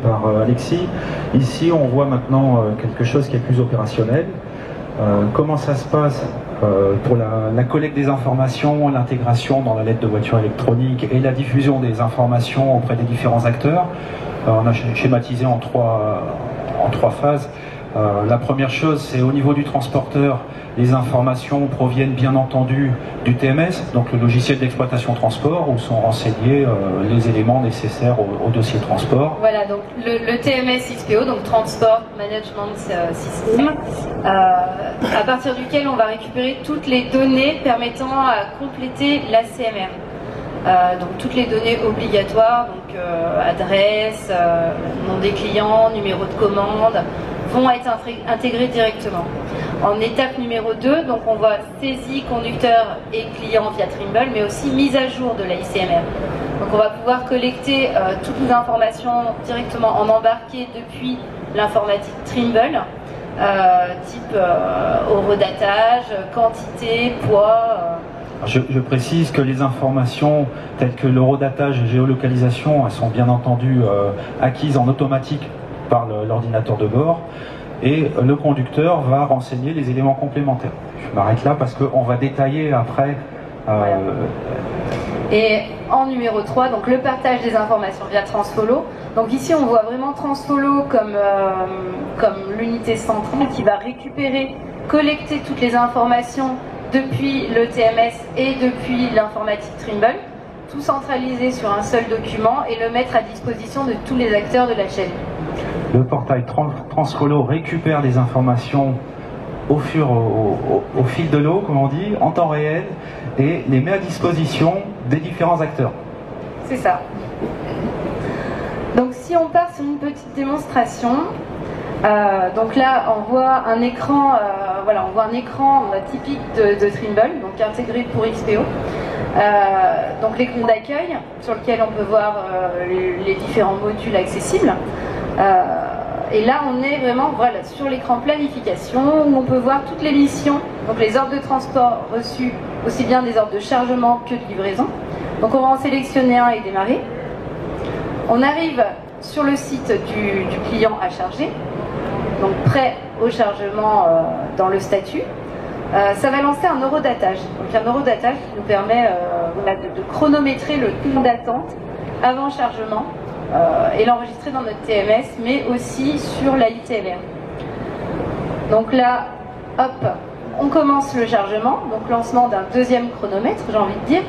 par Alexis. Ici, on voit maintenant quelque chose qui est plus opérationnel. Comment ça se passe pour la collecte des informations, l'intégration dans la lettre de voiture électronique et la diffusion des informations auprès des différents acteurs. On a schématisé en trois phases. La première chose, c'est au niveau du transporteur, les informations proviennent bien entendu du TMS, donc le logiciel d'exploitation transport, où sont renseignés les éléments nécessaires au dossier transport. Voilà, donc le TMS XPO, donc Transport Management System, à partir duquel on va récupérer toutes les données permettant à compléter la CMR. Donc toutes les données obligatoires, donc adresse, nom des clients, numéro de commande, vont être intégrés directement. En étape numéro 2, donc on voit saisie conducteur et client via Trimble, mais aussi mise à jour de la ICMR. Donc on va pouvoir collecter toutes les informations directement en embarqué depuis l'informatique Trimble, type horodatage, quantité, poids. Je précise que les informations telles que l'horodatage et géolocalisation, elles sont bien entendu acquises en automatique par l'ordinateur de bord, et le conducteur va renseigner les éléments complémentaires. Je m'arrête là parce qu'on va détailler après. Voilà. Et en numéro 3, donc le partage des informations via Transfollow. Donc ici on voit vraiment Transfollow comme l'unité centrale qui va récupérer, collecter toutes les informations depuis le TMS et depuis l'informatique Trimble, tout centralisé sur un seul document et le mettre à disposition de tous les acteurs de la chaîne. Le portail Transfollow récupère les informations au fil de l'eau, comme on dit, en temps réel, et les met à disposition des différents acteurs. C'est ça. Donc si on part sur une petite démonstration, donc là on voit un écran, typique de Trimble, donc intégré pour XPO. Donc l'écran d'accueil sur lequel on peut voir les différents modules accessibles. Et là on est vraiment sur l'écran planification où on peut voir toutes les missions, donc les ordres de transport reçus, aussi bien des ordres de chargement que de livraison. Donc on va en sélectionner un et démarrer. On arrive sur le site du client à charger, donc prêt au chargement dans le statut. Ça va lancer un horodatage. Donc un horodatage qui nous permet de chronométrer le temps d'attente avant chargement et l'enregistrer dans notre TMS, mais aussi sur la ITLR. Donc là, hop, on commence le chargement, donc lancement d'un deuxième chronomètre, j'ai envie de dire,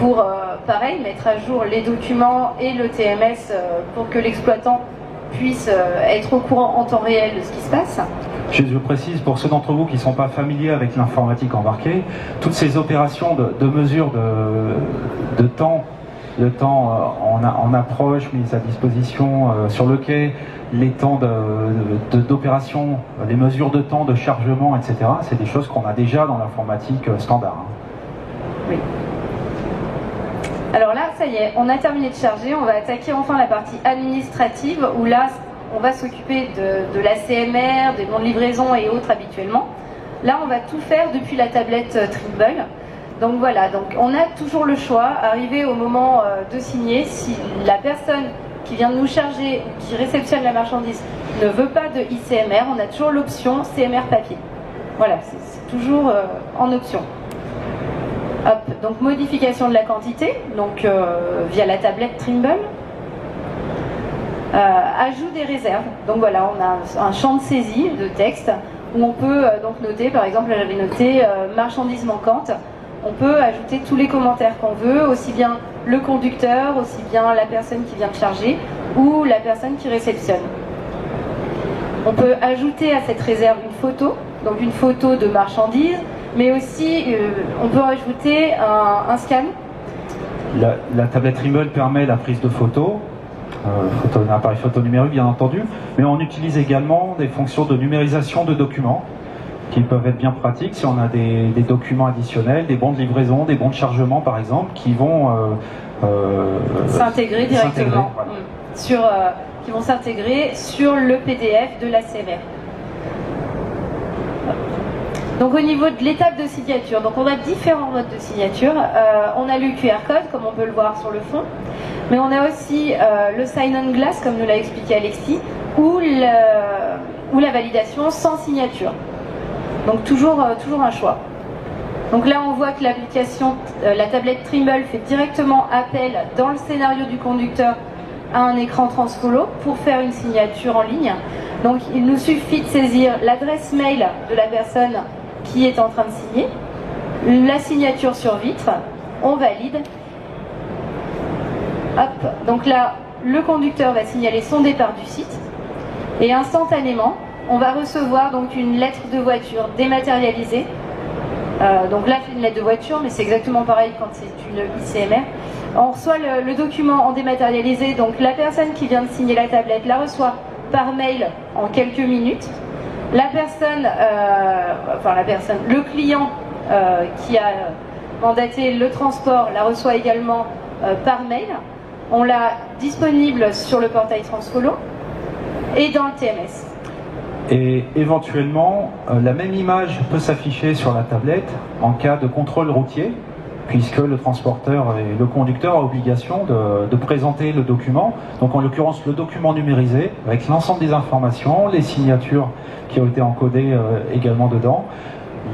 pour pareil, mettre à jour les documents et le TMS pour que l'exploitant puisse être au courant en temps réel de ce qui se passe. Je précise pour ceux d'entre vous qui ne sont pas familiers avec l'informatique embarquée, toutes ces opérations de mesure de temps, le temps en approche, mise à disposition sur le quai, les temps d'opération, les mesures de temps de chargement, etc. C'est des choses qu'on a déjà dans l'informatique standard. Oui. Alors là, ça y est, on a terminé de charger, on va attaquer enfin la partie administrative où là, on va s'occuper de la CMR, des bons de livraison et autres habituellement. Là, on va tout faire depuis la tablette Trimble. Donc voilà, donc on a toujours le choix, arrivé au moment de signer, si la personne qui vient de nous charger ou qui réceptionne la marchandise ne veut pas de ICMR, on a toujours l'option CMR papier. Voilà, c'est toujours en option. Hop, donc modification de la quantité, donc via la tablette Trimble. Ajout des réserves, donc voilà, on a un champ de saisie de texte où on peut donc noter, par exemple, là j'avais noté marchandise manquante. On peut ajouter tous les commentaires qu'on veut, aussi bien le conducteur, aussi bien la personne qui vient de charger ou la personne qui réceptionne. On peut ajouter à cette réserve une photo, donc une photo de marchandise, mais aussi on peut ajouter un scan. La tablette Trimble permet la prise de photos, un appareil photo numérique bien entendu, mais on utilise également des fonctions de numérisation de documents qui peuvent être bien pratiques si on a des documents additionnels, des bons de livraison, des bons de chargement par exemple, qui vont s'intégrer directement, voilà. Qui vont s'intégrer sur le PDF de la CMR. Donc au niveau de l'étape de signature, donc on a différents modes de signature. On a le QR code, comme on peut le voir sur le fond. Mais on a aussi le sign-on glass, comme nous l'a expliqué Alexis, ou la validation sans signature. Donc toujours un choix. Donc là on voit que l'application, la tablette Trimble fait directement appel dans le scénario du conducteur à un écran transfollow pour faire une signature en ligne. Donc il nous suffit de saisir l'adresse mail de la personne qui est en train de signer, la signature sur vitre, on valide. Hop. Donc là, le conducteur va signaler son départ du site et instantanément, on va recevoir donc une lettre de voiture dématérialisée. Donc là, c'est une lettre de voiture, mais c'est exactement pareil quand c'est une ICMR. On reçoit le document en dématérialisé, donc la personne qui vient de signer la tablette la reçoit par mail en quelques minutes. Le client qui a mandaté le transport la reçoit également par mail. On l'a disponible sur le portail Transfollow et dans le TMS. Et éventuellement, la même image peut s'afficher sur la tablette en cas de contrôle routier, puisque le transporteur et le conducteur ont obligation de présenter le document. Donc en l'occurrence, le document numérisé, avec l'ensemble des informations, les signatures qui ont été encodées également dedans,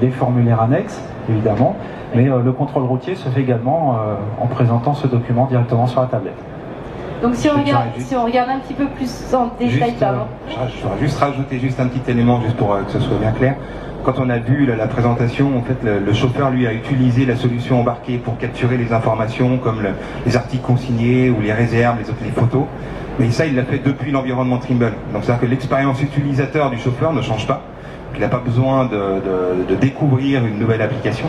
les formulaires annexes, évidemment. Mais le contrôle routier se fait également en présentant ce document directement sur la tablette. Donc si on regarde un petit peu plus en détail, je voudrais juste rajouter un petit élément, juste pour que ce soit bien clair. Quand on a vu la présentation, en fait, le chauffeur lui a utilisé la solution embarquée pour capturer les informations comme les articles consignés ou les réserves, les photos. Mais ça, il l'a fait depuis l'environnement Trimble. Donc c'est-à-dire que l'expérience utilisateur du chauffeur ne change pas. Il n'a pas besoin de découvrir une nouvelle application.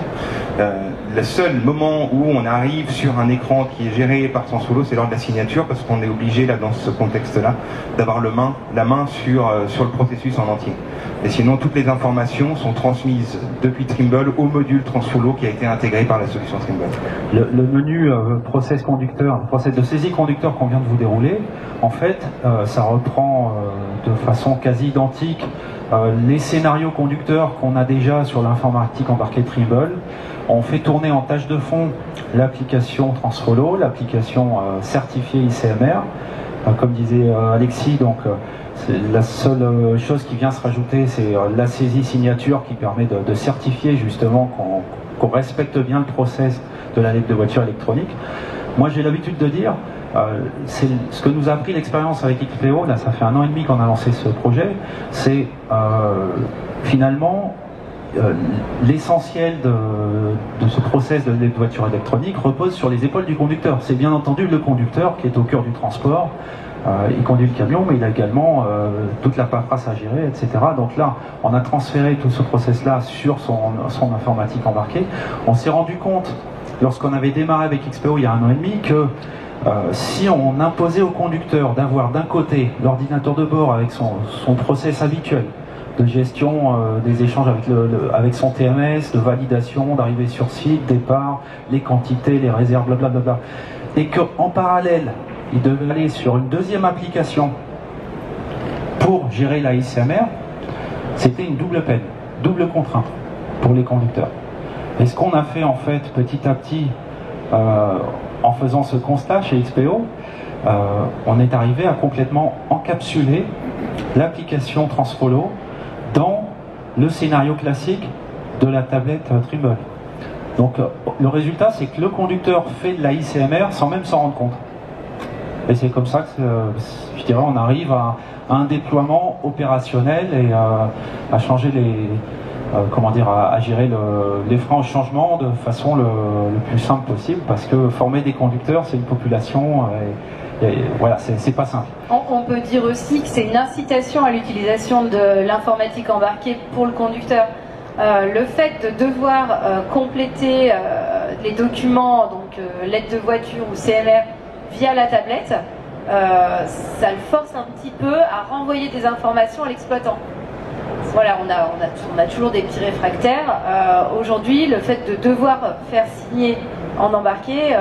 Le seul moment où on arrive sur un écran qui est géré par Transfollow, c'est lors de la signature, parce qu'on est obligé, là, dans ce contexte-là, d'avoir la main sur le processus en entier. Et sinon, toutes les informations sont transmises depuis Trimble au module Transfollow qui a été intégré par la solution Trimble. Le menu process conducteur, le process de saisie conducteur qu'on vient de vous dérouler, en fait, ça reprend de façon quasi identique les scénarios conducteurs qu'on a déjà sur l'informatique embarquée Trimble. On fait tourner en tâche de fond l'application Transfollow, l'application certifiée ICMR. Comme disait Alexis, donc la seule chose qui vient se rajouter, c'est la saisie signature qui permet de certifier justement qu'on respecte bien le process de la lettre de voiture électronique. Moi j'ai l'habitude de dire, c'est ce que nous a appris l'expérience avec XPO, là ça fait 1 an et demi qu'on a lancé ce projet, c'est finalement l'essentiel de ce process de voiture électronique repose sur les épaules du conducteur. C'est bien entendu le conducteur qui est au cœur du transport. Il conduit le camion, mais il a également toute la paperasse à gérer, etc. Donc là, on a transféré tout ce process-là sur son informatique embarquée. On s'est rendu compte, lorsqu'on avait démarré avec XPO il y a 1 an et demi, que si on imposait au conducteur d'avoir d'un côté l'ordinateur de bord avec son process habituel, de gestion des échanges avec son TMS, de validation, d'arrivée sur site, départ, les quantités, les réserves, blablabla. Et qu'en parallèle, il devait aller sur une deuxième application pour gérer la ICMR, c'était une double peine, double contrainte pour les conducteurs. Et ce qu'on a fait en fait petit à petit, en faisant ce constat chez XPO, on est arrivé à complètement encapsuler l'application Transfollow dans le scénario classique de la tablette Trimble. Donc le résultat, c'est que le conducteur fait de la ICMR sans même s'en rendre compte. Et c'est comme ça que, je dirais, on arrive à un déploiement opérationnel et à changer à gérer les freins au changement de façon le plus simple possible, parce que former des conducteurs, c'est une population. Voilà, c'est pas simple. On peut dire aussi que c'est une incitation à l'utilisation de l'informatique embarquée pour le conducteur. Le fait de devoir compléter les documents, donc lettre de voiture ou CMR, via la tablette, ça le force un petit peu à renvoyer des informations à l'exploitant. Voilà, on a toujours des petits réfractaires. Aujourd'hui, le fait de devoir faire signer en embarqué,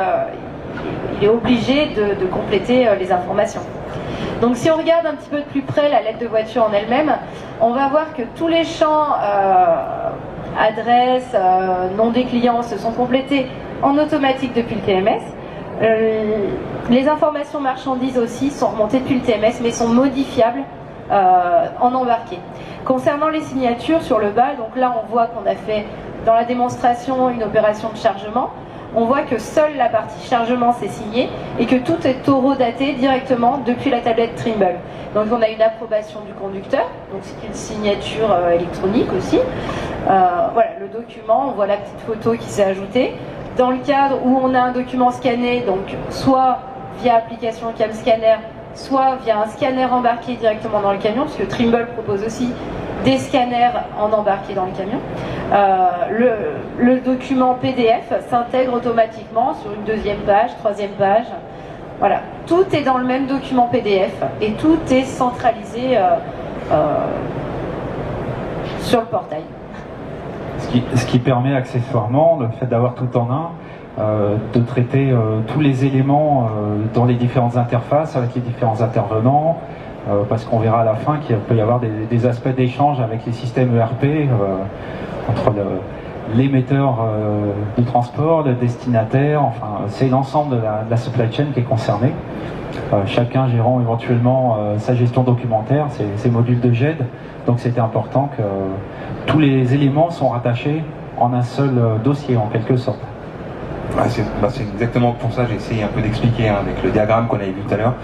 il est obligé de compléter les informations. Donc si on regarde un petit peu de plus près la lettre de voiture en elle-même, on va voir que tous les champs adresse, nom des clients se sont complétés en automatique depuis le TMS. Les informations marchandises aussi sont remontées depuis le TMS, mais sont modifiables en embarqué. Concernant les signatures sur le bas, donc là on voit qu'on a fait dans la démonstration une opération de chargement. On voit que seule la partie chargement s'est signée et que tout est taureau-daté directement depuis la tablette Trimble. Donc on a une approbation du conducteur, donc c'est une signature électronique aussi. Voilà, le document, on voit la petite photo qui s'est ajoutée. Dans le cadre où on a un document scanné, donc soit via application Cam Scanner, soit via un scanner embarqué directement dans le camion, puisque Trimble propose aussi des scanners en embarqué dans le camion. Le document PDF s'intègre automatiquement sur une deuxième page, troisième page. Voilà, tout est dans le même document PDF et tout est centralisé sur le portail. Ce qui permet accessoirement, le fait d'avoir tout en un, de traiter tous les éléments dans les différentes interfaces avec les différents intervenants, parce qu'on verra à la fin qu'il peut y avoir des aspects d'échange avec les systèmes ERP entre l'émetteur du transport, le destinataire, enfin c'est l'ensemble de la supply chain qui est concerné. Chacun gérant éventuellement sa gestion documentaire, ses modules de GED, donc c'était important que tous les éléments sont rattachés en un seul dossier en quelque sorte. C'est exactement pour ça que j'ai essayé un peu d'expliquer avec le diagramme qu'on avait vu tout à l'heure.